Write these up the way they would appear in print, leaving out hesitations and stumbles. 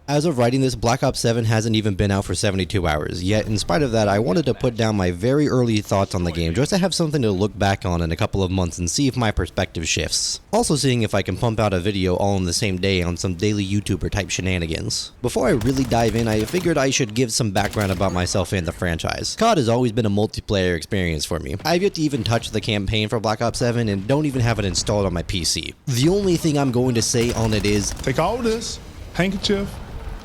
As of writing this, Black Ops 7 hasn't even been out for 72 hours, yet in spite of that, I wanted to put down my very early thoughts on the game just to have something to look back on in a couple of months and see if my perspective shifts. Also seeing if I can pump out a video all in the same day on some daily YouTuber type shenanigans. Before I really dive in, I figured I should give some background about myself and the franchise. COD has always been a multiplayer experience for me. I've yet to even touch the campaign for Black Ops 7 and don't even have it installed on my PC. The only thing I'm going to say on it is, take all this, handkerchief,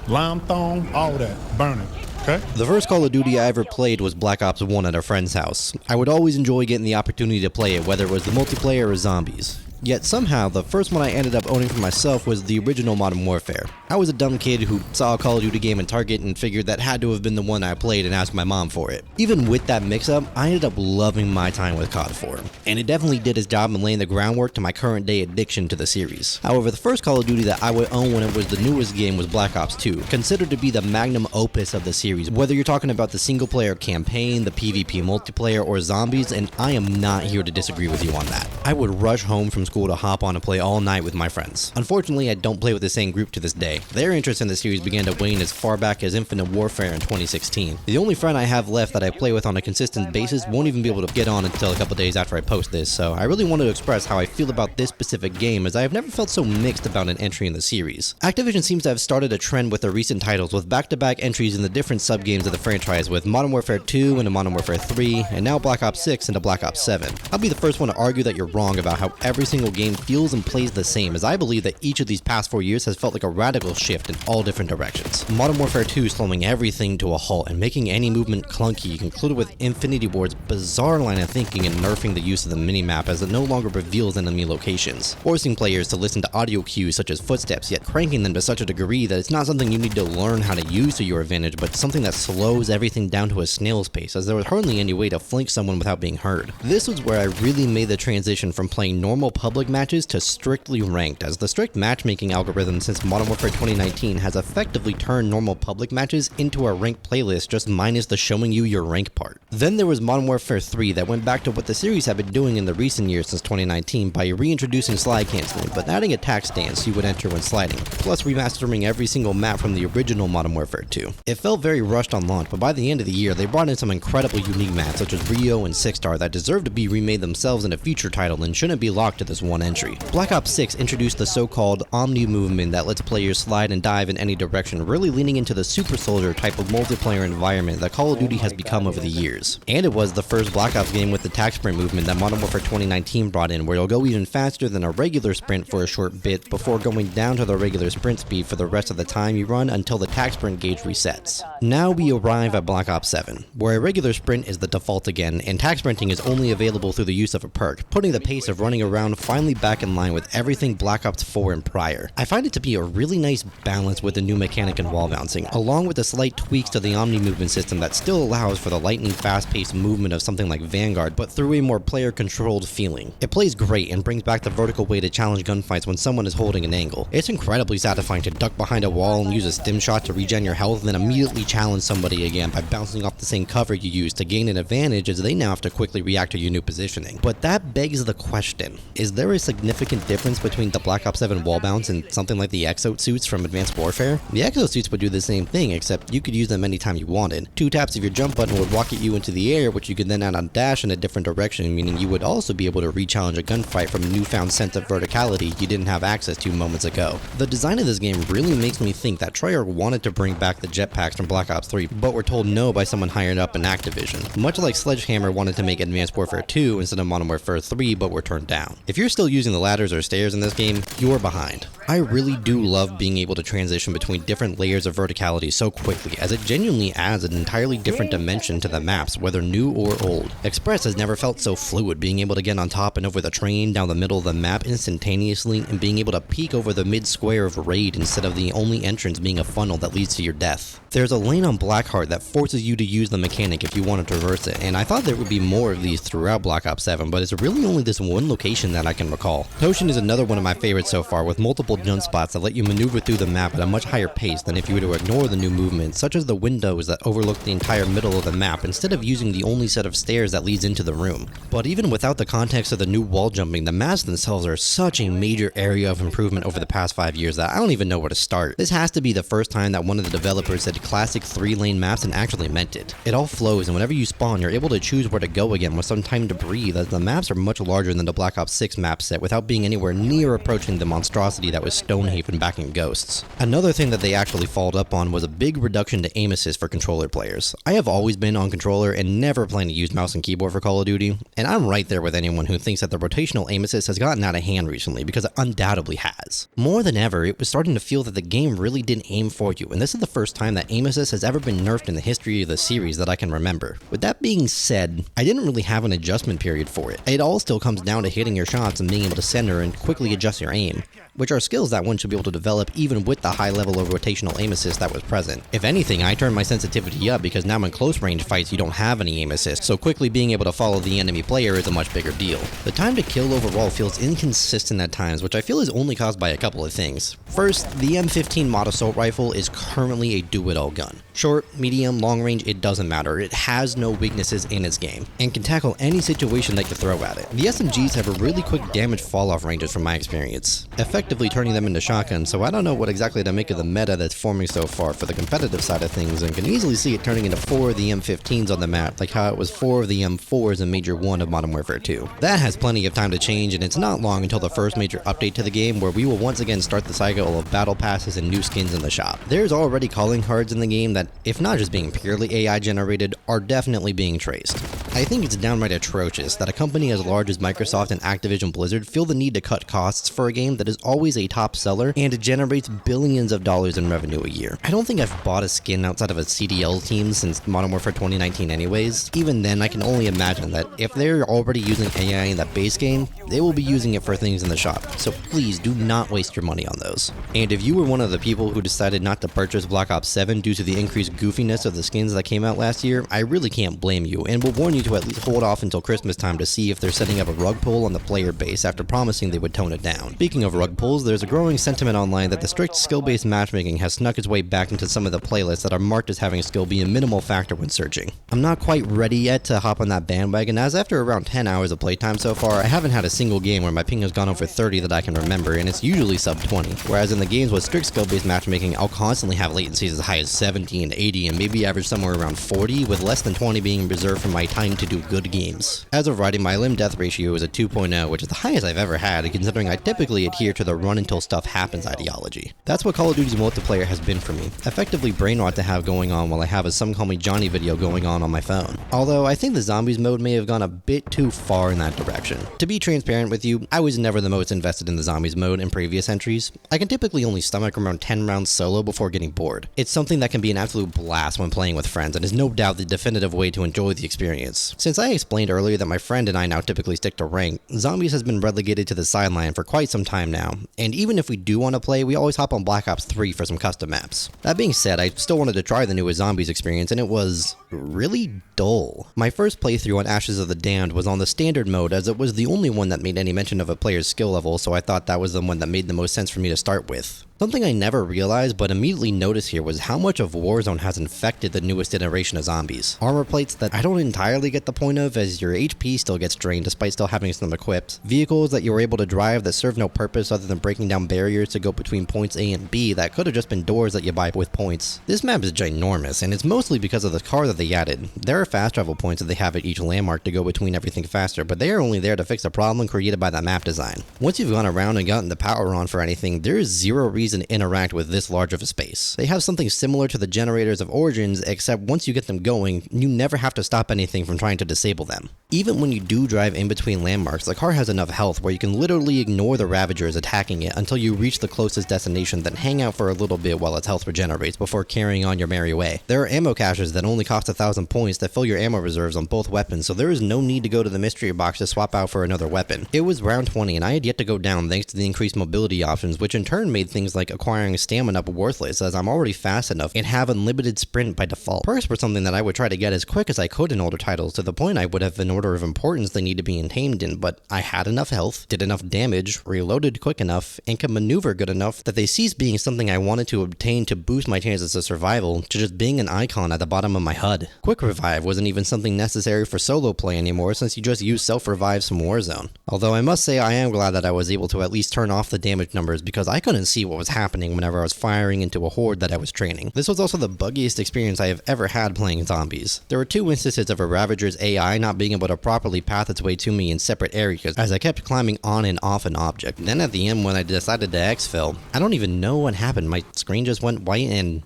lime thong, all that, burn it, okay? The first Call of Duty I ever played was Black Ops 1 at a friend's house. I would always enjoy getting the opportunity to play it, whether it was the multiplayer or zombies. Yet somehow, the first one I ended up owning for myself was the original Modern Warfare. I was a dumb kid who saw a Call of Duty game in Target and figured that had to have been the one I played and asked my mom for it. Even with that mix-up, I ended up loving my time with COD 4, and it definitely did its job in laying the groundwork to my current day addiction to the series. However, the first Call of Duty that I would own when it was the newest game was Black Ops 2, considered to be the magnum opus of the series, whether you're talking about the single-player campaign, the PvP multiplayer, or zombies, and I am not here to disagree with you on that. I would rush home from school to hop on and play all night with my friends. Unfortunately, I don't play with the same group to this day. Their interest in the series began to wane as far back as Infinite Warfare in 2016. The only friend I have left that I play with on a consistent basis won't even be able to get on until a couple days after I post this, so I really wanted to express how I feel about this specific game, as I have never felt so mixed about an entry in the series. Activision seems to have started a trend with their recent titles, with back-to-back entries in the different sub-games of the franchise, with Modern Warfare 2 into Modern Warfare 3, and now Black Ops 6 into Black Ops 7. I'll be the first one to argue that you're wrong about how every single game feels and plays the same, as I believe that each of these past 4 years has felt like a radical shift in all different directions. Modern Warfare 2 slowing everything to a halt and making any movement clunky concluded with Infinity Ward's bizarre line of thinking and nerfing the use of the minimap, as it no longer reveals enemy locations, forcing players to listen to audio cues such as footsteps, yet cranking them to such a degree that it's not something you need to learn how to use to your advantage, but something that slows everything down to a snail's pace, as there was hardly any way to flank someone without being heard. This was where I really made the transition from playing normal public matches to strictly ranked, as the strict matchmaking algorithm since Modern Warfare 2019 has effectively turned normal public matches into a ranked playlist, just minus the showing you your rank part. Then there was Modern Warfare 3 that went back to what the series had been doing in the recent years since 2019 by reintroducing slide canceling, but adding attack stance you would enter when sliding, plus remastering every single map from the original Modern Warfare 2. It felt very rushed on launch, but by the end of the year they brought in some incredibly unique maps such as Rio and Six Star that deserve to be remade themselves in a future title and shouldn't be locked to this one entry. Black Ops 6 introduced the so-called Omni movement that lets players slide and dive in any direction, really leaning into the super soldier type of multiplayer environment that Call of Duty has become over the years. And it was the first Black Ops game with the tac sprint movement that Modern Warfare 2019 brought in, where you'll go even faster than a regular sprint for a short bit before going down to the regular sprint speed for the rest of the time you run until the tac sprint gauge resets. Now we arrive at Black Ops 7, where a regular sprint is the default again, and tac sprinting is only available through the use of a perk, putting the pace of running around finally back in line with everything Black Ops 4 and prior. I find it to be a really nice balance with the new mechanic in wall bouncing, along with the slight tweaks to the Omni movement system that still allows for the lightning fast-paced movement of something like Vanguard, but through a more player-controlled feeling. It plays great and brings back the vertical way to challenge gunfights when someone is holding an angle. It's incredibly satisfying to duck behind a wall and use a stim shot to regen your health, then immediately challenge somebody again by bouncing off the same cover you used to gain an advantage, as they now have to quickly react to your new positioning. But that begs the question, is there a significant difference between the Black Ops 7 wall bounce and something like the exosuits from Advanced Warfare? The exosuits would do the same thing, except you could use them anytime you wanted. 2 taps of your jump button would rocket you into the air, which you could then add on dash in a different direction, meaning you would also be able to re-challenge a gunfight from a newfound sense of verticality you didn't have access to moments ago. The design of this game really makes me think that Treyarch wanted to bring back the jetpacks from Black Ops 3, but were told no by someone higher up in Activision. Much like Sledgehammer wanted to make Advanced Warfare 2 instead of Modern Warfare 3, but were turned down. If you're still using the ladders or stairs in this game, you're behind. I really do love being able to transition between different layers of verticality so quickly, as it genuinely adds an entirely different dimension to the maps, whether new or old. Express has never felt so fluid, being able to get on top and over the train, down the middle of the map instantaneously, and being able to peek over the mid-square of Raid instead of the only entrance being a funnel that leads to your death. There's a lane on Blackheart that forces you to use the mechanic if you want to traverse it, and I thought there would be more of these throughout Black Ops 7, but it's really only this one location that I I can recall. Potion is another one of my favorites so far, with multiple jump spots that let you maneuver through the map at a much higher pace than if you were to ignore the new movements, such as the windows that overlook the entire middle of the map instead of using the only set of stairs that leads into the room. But even without the context of the new wall jumping, the maps themselves are such a major area of improvement over the past 5 years that I don't even know where to start. This has to be the first time that one of the developers said classic 3-lane maps and actually meant it. It all flows, and whenever you spawn, you're able to choose where to go again with some time to breathe, as the maps are much larger than the Black Ops 6 map set without being anywhere near approaching the monstrosity that was Stonehaven back in Ghosts. Another thing that they actually followed up on was a big reduction to aim assist for controller players. I have always been on controller and never planned to use mouse and keyboard for Call of Duty, and I'm right there with anyone who thinks that the rotational aim assist has gotten out of hand recently, because it undoubtedly has. More than ever, it was starting to feel that the game really didn't aim for you, and this is the first time that aim assist has ever been nerfed in the history of the series that I can remember. With that being said, I didn't really have an adjustment period for it. It all still comes down to hitting your shots and being able to center and quickly adjust your aim, which are skills that one should be able to develop even with the high level of rotational aim assist that was present. If anything, I turned my sensitivity up because now in close range fights you don't have any aim assist, so quickly being able to follow the enemy player is a much bigger deal. The time to kill overall feels inconsistent at times, which I feel is only caused by a couple of things. First, the M15 mod assault rifle is currently a do-it-all gun. Short, medium, long range, it doesn't matter. It has no weaknesses in its game, and can tackle any situation that you throw at it. The SMGs have a really quick damage fall-off ranges from my experience, effectively turning them into shotguns, so I don't know what exactly to make of the meta that's forming so far for the competitive side of things, and can easily see it turning into 4 of the M15s on the map, like how it was 4 of the M4s in Major 1 of Modern Warfare 2. That has plenty of time to change, and it's not long until the first major update to the game, where we will once again start the cycle of battle passes and new skins in the shop. There's already calling cards in the game that, if not just being purely AI generated, are definitely being traced. I think it's downright atrocious that a company as large as Microsoft and Activision Blizzard feel the need to cut costs for a game that is always a top seller and it generates billions of dollars in revenue a year. I don't think I've bought a skin outside of a CDL team since Modern Warfare 2019 anyways. Even then, I can only imagine that if they're already using AI in that base game, they will be using it for things in the shop, so please do not waste your money on those. And if you were one of the people who decided not to purchase Black Ops 7 due to the increased goofiness of the skins that came out last year, I really can't blame you, and will warn you to at least hold off until Christmas time to see if they're setting up a rug pull on the player base after promising they would tone it down. Speaking of rug pulls, there's a growing sentiment online that the strict skill-based matchmaking has snuck its way back into some of the playlists that are marked as having skill be a minimal factor when searching. I'm not quite ready yet to hop on that bandwagon, as after around 10 hours of playtime so far, I haven't had a single game where my ping has gone over 30 that I can remember, and it's usually sub 20, whereas in the games with strict skill-based matchmaking, I'll constantly have latencies as high as 70 and 80 and maybe average somewhere around 40, with less than 20 being reserved for my time to do good games. As of writing, my limb death ratio is a 2.0, which is the highest I've ever had, considering I typically adhere to the run until stuff happens ideology. That's what Call of Duty's multiplayer has been for me, effectively brain rot to have going on while I have a Some Call Me Johnny video going on my phone. Although I think the zombies mode may have gone a bit too far in that direction. To be transparent with you, I was never the most invested in the zombies mode in previous entries. I can typically only stomach around 10 rounds solo before getting bored. It's something that can be an absolute blast when playing with friends and is no doubt the definitive way to enjoy the experience. Since I explained earlier that my friend and I now typically stick to rank, zombies has been relegated to the sideline for quite some time now, and even if we do want to play, we always hop on Black Ops 3 for some custom maps. That being said, I still wanted to try the newest zombies experience, and it was really dull. My first playthrough on Ashes of the Damned was on the standard mode, as it was the only one that made any mention of a player's skill level, so I thought that was the one that made the most sense for me to start with. Something I never realized but immediately noticed here was how much of Warzone has infected the newest iteration of zombies. Armor plates that I don't entirely get the point of, as your HP still gets drained despite still having some equipped. Vehicles that you were able to drive that serve no purpose other than breaking down barriers to go between points A and B that could have just been doors that you buy with points. This map is ginormous, and it's mostly because of the car that they added. There are fast travel points that they have at each landmark to go between everything faster, but they are only there to fix a problem created by that map design. Once you've gone around and gotten the power on for anything, there is zero reason to interact with this large of a space. They have something similar to the generators of Origins, except once you get them going, you never have to stop anything from trying to disable them. Even when you do drive in between landmarks, the car has enough health where you can literally ignore the Ravagers attacking it until you reach the closest destination, then hang out for a little bit while its health regenerates before carrying on your merry way. There are ammo caches that only cost 1,000 points that fill your ammo reserves on both weapons, so there is no need to go to the mystery box to swap out for another weapon. It was round 20 and I had yet to go down thanks to the increased mobility options, which in turn made things things like acquiring stamina worthless, as I'm already fast enough and have unlimited sprint by default. Perks were something that I would try to get as quick as I could in older titles, to the point I would have an order of importance they need to be tamed in, but I had enough health, did enough damage, reloaded quick enough, and could maneuver good enough that they ceased being something I wanted to obtain to boost my chances of survival to just being an icon at the bottom of my HUD. Quick revive wasn't even something necessary for solo play anymore, since you just use self-revives from Warzone. Although I must say I am glad that I was able to at least turn off the damage numbers, because I couldn't see what was happening whenever I was firing into a horde that I was training. This was also the buggiest experience I have ever had playing zombies. There were 2 instances of a Ravager's AI not being able to properly path its way to me in separate areas, as I kept climbing on and off an object. Then at the end, when I decided to exfil, I don't even know what happened. My screen just went white and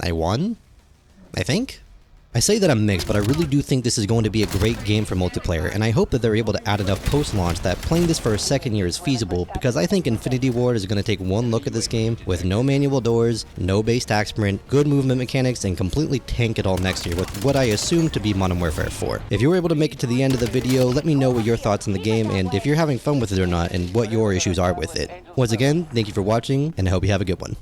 I won? I think? I say that I'm mixed, but I really do think this is going to be a great game for multiplayer, and I hope that they're able to add enough post-launch that playing this for a second year is feasible, because I think Infinity Ward is going to take one look at this game with no manual doors, no base tac sprint, good movement mechanics, and completely tank it all next year with what I assume to be Modern Warfare 4. If you were able to make it to the end of the video, let me know what your thoughts on the game, and if you're having fun with it or not, and what your issues are with it. Once again, thank you for watching, and I hope you have a good one.